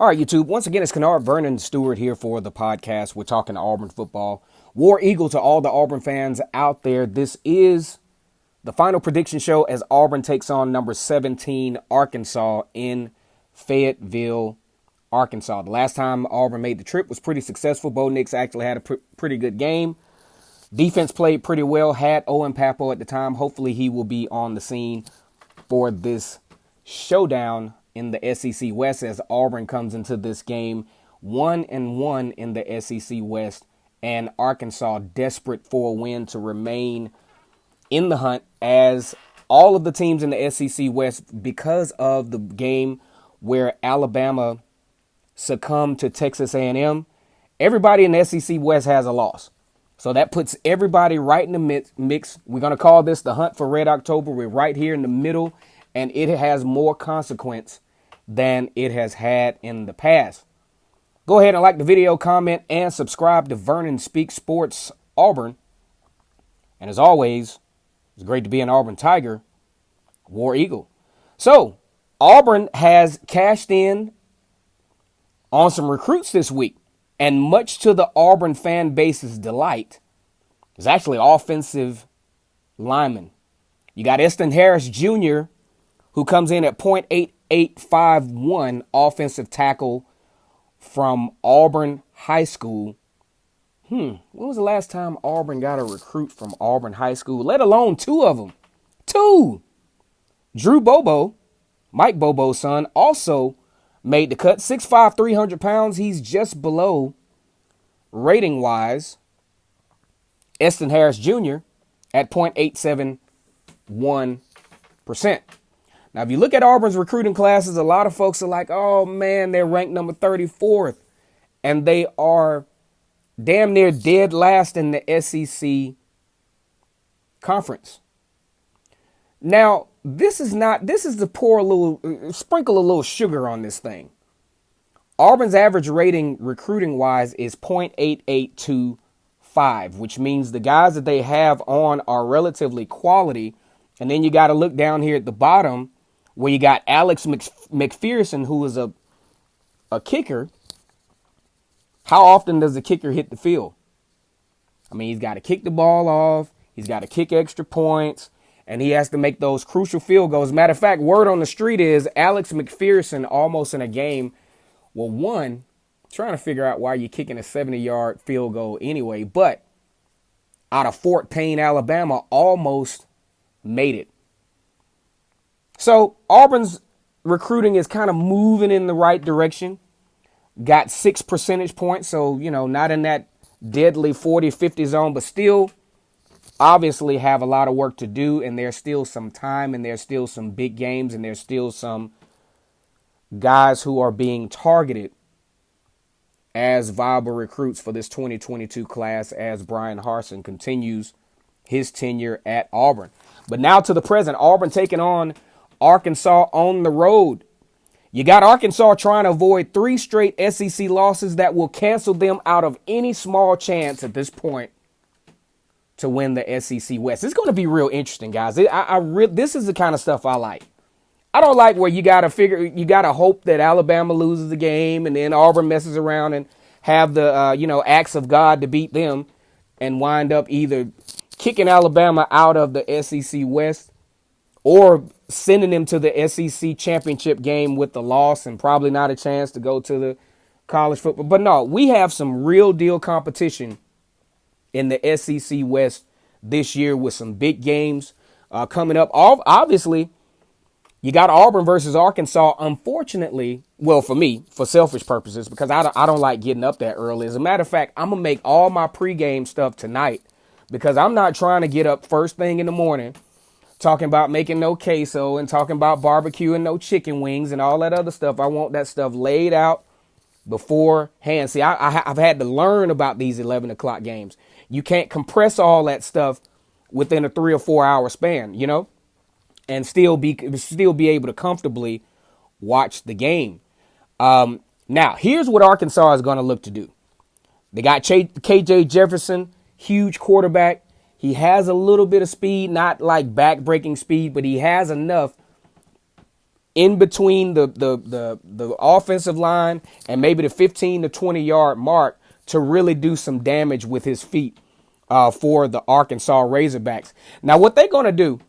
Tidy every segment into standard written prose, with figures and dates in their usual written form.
All right, YouTube. Once again, it's Kennard Vernon Stewart here for the podcast. We're talking Auburn football. War Eagle to all the Auburn fans out there. This is the final prediction show as Auburn takes on number 17 Arkansas in Fayetteville, Arkansas. The last time Auburn made the trip was pretty successful. Bo Nix actually had a pretty good game. Defense played pretty well. Had Owen Pappo at the time. Hopefully he will be on the scene for this showdown in the SEC West as Auburn comes into this game 1-1 in the SEC West, and Arkansas desperate for a win to remain in the hunt, as all of the teams in the SEC West, because of the game where Alabama succumbed to Texas A&M, everybody in the SEC West has a loss. So that puts everybody right in the mix. We're going to call this the Hunt for Red October. We're right here in the middle, and it has more consequence than it has had in the past. Go ahead and like the video, comment, and subscribe to Vernon Speaks Sports Auburn. And as always, it's great to be an Auburn Tiger, War Eagle. So, Auburn has cashed in on some recruits this week. And much to the Auburn fan base's delight, is actually offensive linemen. You got Easton Harris Jr., who comes in at .8851 offensive tackle from Auburn High School. When was the last time Auburn got a recruit from Auburn High School, let alone two of them? Two! Drew Bobo, Mike Bobo's son, also made the cut. 6'5", 300 pounds. He's just below, rating-wise, Easton Harris Jr. at .871%. Now, if you look at Auburn's recruiting classes, a lot of folks are like, oh, man, they're ranked number 34th. And they are damn near dead last in the SEC conference. Now, this is the pour a little, sprinkle a little sugar on this thing. Auburn's average rating recruiting-wise is .8825, which means the guys that they have on are relatively quality. And then you got to look down here at the bottom where you got Alex McPherson, who is a kicker. How often does the kicker hit the field? I mean, he's got to kick the ball off. He's got to kick extra points. And he has to make those crucial field goals. Matter of fact, word on the street is Alex McPherson almost in a game. Well, one, trying to figure out why you're kicking a 70-yard field goal anyway. But out of Fort Payne, Alabama, almost made it. So Auburn's recruiting is kind of moving in the right direction. Got 6 percentage points. So, not in that deadly 40-50 zone, but still obviously have a lot of work to do. And there's still some time, and there's still some big games, and there's still some guys who are being targeted as viable recruits for this 2022 class as Brian Harsin continues his tenure at Auburn. But now to the present, Auburn taking on Arkansas on the road. You got Arkansas trying to avoid 3 straight SEC losses that will cancel them out of any small chance at this point to win the SEC West. It's going to be real interesting, guys. This is the kind of stuff I like. I don't like where you got to hope that Alabama loses the game and then Auburn messes around and have the, acts of God to beat them and wind up either kicking Alabama out of the SEC West or sending them to the SEC championship game with the loss and probably not a chance to go to the college football. But no, we have some real deal competition in the SEC West this year with some big games coming up. Obviously, you got Auburn versus Arkansas. Unfortunately, well, for me, for selfish purposes, because I don't like getting up that early. As a matter of fact, I'm going to make all my pregame stuff tonight because I'm not trying to get up first thing in the morning talking about making no queso and talking about barbecue and no chicken wings and all that other stuff. I want that stuff laid out beforehand. See, I've had to learn about these 11 o'clock games. You can't compress all that stuff within a 3 or 4 hour span, and still be able to comfortably watch the game. Now, here's what Arkansas is going to look to do. They got KJ Jefferson, huge quarterback. He has a little bit of speed, not like back-breaking speed, but he has enough in between the offensive line and maybe the 15 to 20 yard mark to really do some damage with his feet for the Arkansas Razorbacks. Now, what they're going to do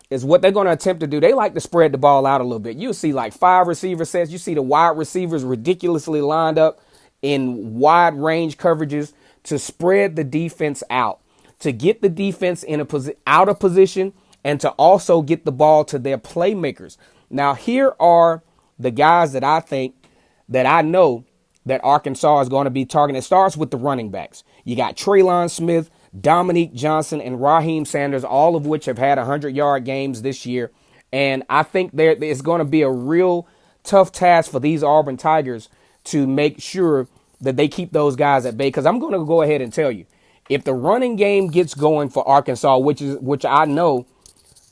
is what they're going to attempt to do. They like to spread the ball out a little bit. You'll see like 5 receiver sets. You see the wide receivers ridiculously lined up in wide range coverages to spread the defense out, to get the defense in out of position, and to also get the ball to their playmakers. Now, here are the guys that I think, that I know that Arkansas is going to be targeting. It starts with the running backs. You got Traylon Smith, Dominique Johnson, and Raheem Sanders, all of which have had 100-yard games this year. And I think it's going to be a real tough task for these Auburn Tigers to make sure that they keep those guys at bay. Because I'm going to go ahead and tell you, if the running game gets going for Arkansas, which I know,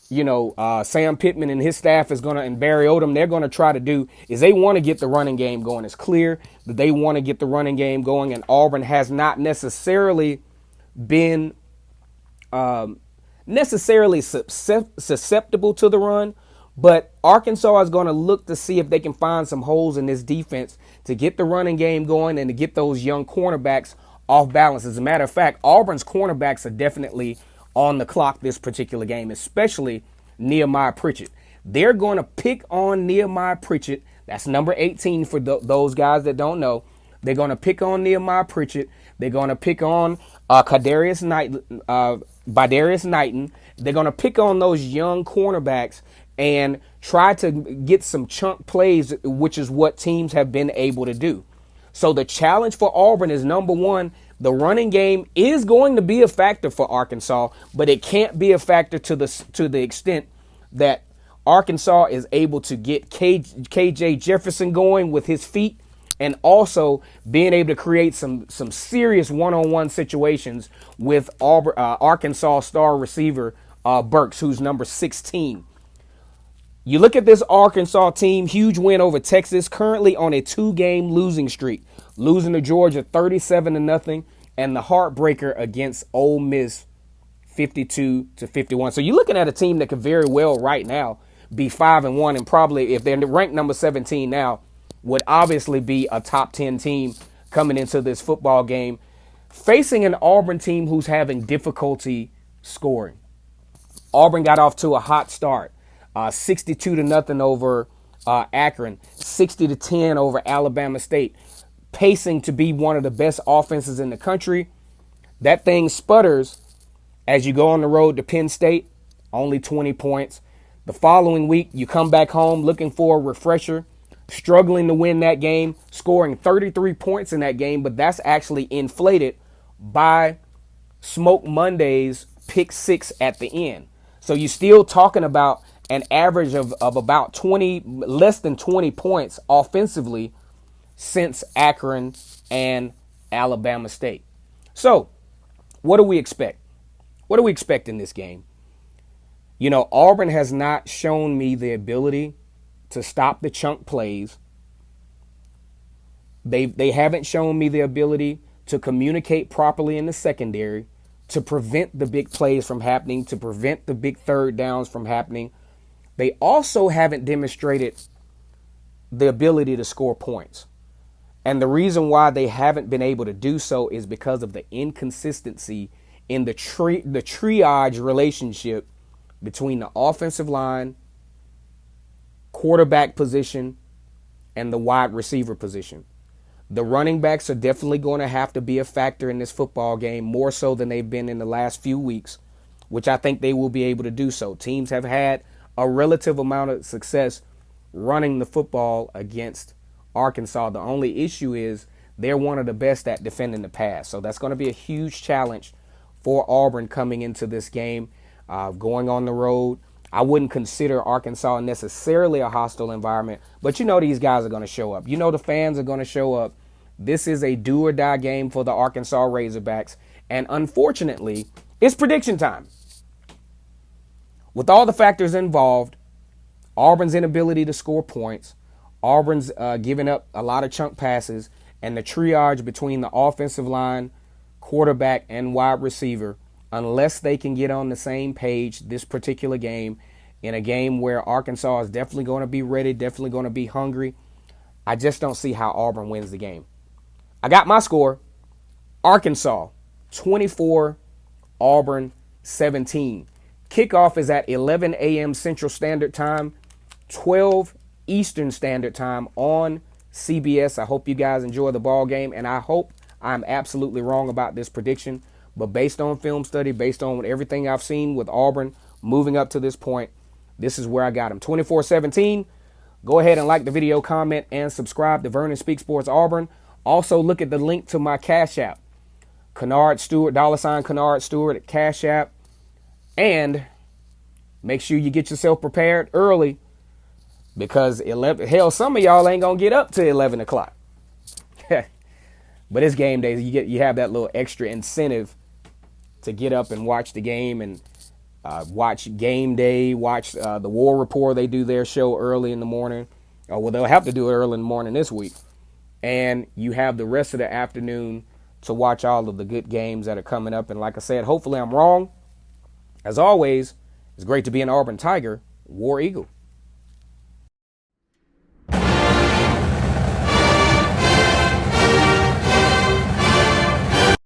Sam Pittman and his staff is going to, and Barry Odom, they're going to try to do, is they want to get the running game going. It's clear that they want to get the running game going, and Auburn has not necessarily been necessarily susceptible to the run, but Arkansas is going to look to see if they can find some holes in this defense to get the running game going and to get those young cornerbacks off balance. As a matter of fact, Auburn's cornerbacks are definitely on the clock this particular game, especially Nehemiah Pritchett. They're going to pick on Nehemiah Pritchett. That's number 18 for those guys that don't know. They're going to pick on Nehemiah Pritchett. They're going to pick on Bidarius Knighton. They're going to pick on those young cornerbacks and try to get some chunk plays, which is what teams have been able to do. So the challenge for Auburn is, number one, the running game is going to be a factor for Arkansas, but it can't be a factor to the extent that Arkansas is able to get KJ Jefferson going with his feet, and also being able to create some serious one-on-one situations with Arkansas star receiver Burks, who's number 16. You look at this Arkansas team, huge win over Texas, currently on a 2-game losing streak, losing to Georgia 37-0, and the heartbreaker against Ole Miss 52-51. So you're looking at a team that could very well right now be 5-1, and probably, if they're ranked number 17 now, would obviously be a top 10 team coming into this football game, facing an Auburn team who's having difficulty scoring. Auburn got off to a hot start. 62-0 over Akron, 60-10 over Alabama State, pacing to be one of the best offenses in the country. That thing sputters as you go on the road to Penn State, only 20 points. The following week, you come back home looking for a refresher, struggling to win that game, scoring 33 points in that game, but that's actually inflated by Smoke Monday's pick 6 at the end. So you're still talking about an average of about 20, less than 20 points offensively since Akron and Alabama State. So what do we expect? What do we expect in this game? Auburn has not shown me the ability to stop the chunk plays. They haven't shown me the ability to communicate properly in the secondary, to prevent the big plays from happening, to prevent the big third downs from happening. They also haven't demonstrated the ability to score points. And the reason why they haven't been able to do so is because of the inconsistency in the triage relationship between the offensive line, quarterback position, and the wide receiver position. The running backs are definitely going to have to be a factor in this football game, more so than they've been in the last few weeks, which I think they will be able to do so. Teams have had a relative amount of success running the football against Arkansas. The only issue is they're one of the best at defending the pass. So that's going to be a huge challenge for Auburn coming into this game, going on the road. I wouldn't consider Arkansas necessarily a hostile environment, but these guys are going to show up. The fans are going to show up. This is a do or die game for the Arkansas Razorbacks. And unfortunately, it's prediction time. With all the factors involved, Auburn's inability to score points, Auburn's giving up a lot of chunk passes, and the triage between the offensive line, quarterback, and wide receiver, unless they can get on the same page this particular game, in a game where Arkansas is definitely going to be ready, definitely going to be hungry. I just don't see how Auburn wins the game. I got my score. Arkansas 24, Auburn 17. Kickoff is at 11 a.m. Central Standard Time, 12 Eastern Standard Time on CBS. I hope you guys enjoy the ball game, and I hope I'm absolutely wrong about this prediction. But based on film study, based on everything I've seen with Auburn moving up to this point, this is where I got them. 24-17. Go ahead and like the video, comment, and subscribe to Vernon Speak Sports Auburn. Also, look at the link to my Cash App. Kennard Stewart, $ Kennard Stewart at Cash App. And make sure you get yourself prepared early, because some of y'all ain't going to get up to 11 o'clock. But it's game day. You have that little extra incentive to get up and watch the game and watch Game Day, watch the War Report. They do their show early in the morning. Well, they'll have to do it early in the morning this week. And you have the rest of the afternoon to watch all of the good games that are coming up. And like I said, hopefully I'm wrong. As always, it's great to be an Auburn Tiger, War Eagle.